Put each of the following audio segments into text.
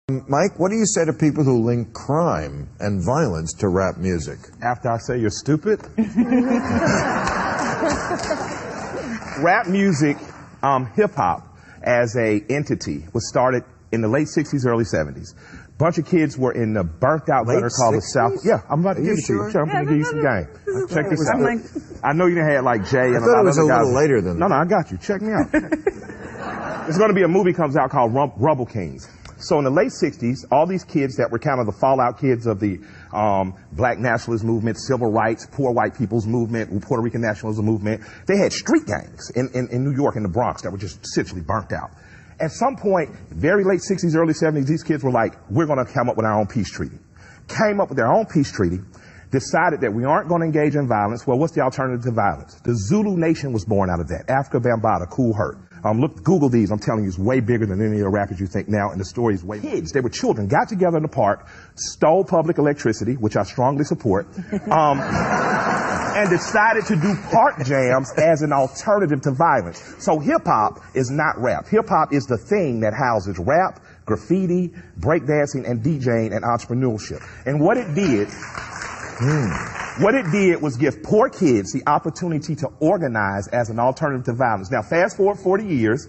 Mike, what do you say to people who link crime and violence to rap music? After I say you're stupid? Rap music, hip-hop, as a entity, was started in the late 60s, early 70s. Bunch of kids were in the burnt-out gutter called the South. Yeah, I'm about to give it to you. I'm going to give you some game. Check this out. I know you didn't have like Jay and a lot of other guys. I thought it was a little later than that. No, I got you. Check me out. There's going to be a movie comes out called Rubble Kings. So in the late 60s, all these kids that were kind of the fallout kids of the black nationalist movement, civil rights, poor white people's movement, Puerto Rican nationalism movement, they had street gangs in New York and the Bronx that were just essentially burnt out. At some point, very late 60s, early 70s, these kids were like, we're going to come up with our own peace treaty. Came up with their own peace treaty, decided that we aren't going to engage in violence. Well, what's the alternative to violence? The Zulu nation was born out of that. Africa Bambaataa, Cool Herc. Google these. I'm telling you, it's way bigger than any of the rappers you think now, and the story's way bigger. Kids, they were children, got together in the park, stole public electricity, which I strongly support, and decided to do park jams as an alternative to violence. So hip-hop is not rap. Hip-hop is the thing that houses rap, graffiti, breakdancing, and DJing and entrepreneurship. And what it did... What it did was give poor kids the opportunity to organize as an alternative to violence. Now, fast forward 40 years,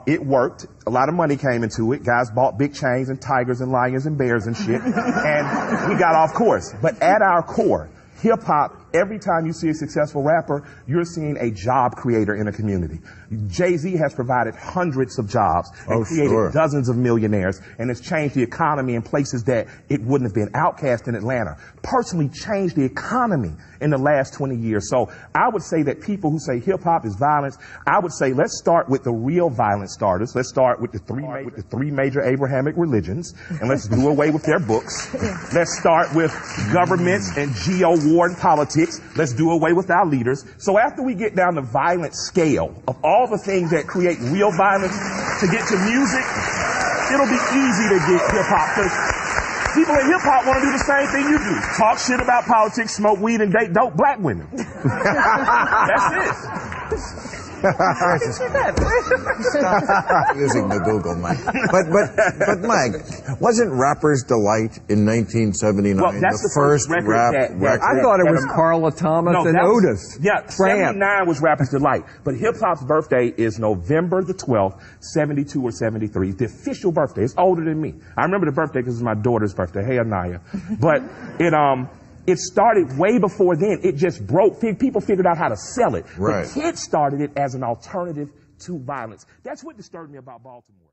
it worked. A lot of money came into it. Guys bought big chains and tigers and lions and bears and shit, and we got off course. But at our core, hip-hop, every time you see a successful rapper, you're seeing a job creator in a community. Jay-Z has provided hundreds of jobs and created dozens of millionaires, and has changed the economy in places that it wouldn't have been. Outkast in Atlanta personally changed the economy in the last 20 years. So I would say that people who say hip-hop is violence, I would say let's start with the real violence starters. Let's start with the three major Abrahamic religions, and let's do away with their books. Let's start with governments and geo-war and politics. Let's do away with our leaders. So after we get down the violent scale of all the things that create real violence to get to music, it'll be easy to get hip-hop. Because people in hip-hop want to do the same thing you do. Talk shit about politics, smoke weed, and date dope black women. That's it. Using the Google, Mike. But Mike, wasn't Rapper's Delight in 1979 well, that's the first rap record? I thought it was Carla Thomas and Otis. Yeah, 79 was Rapper's Delight. But hip-hop's birthday is November the 12th, 72 or 73. The official birthday. It's older than me. I remember the birthday because it's my daughter's birthday. Hey, Anaya. But it started way before then. It just broke. People figured out how to sell it. Right. The kids started it as an alternative to violence. That's what disturbed me about Baltimore.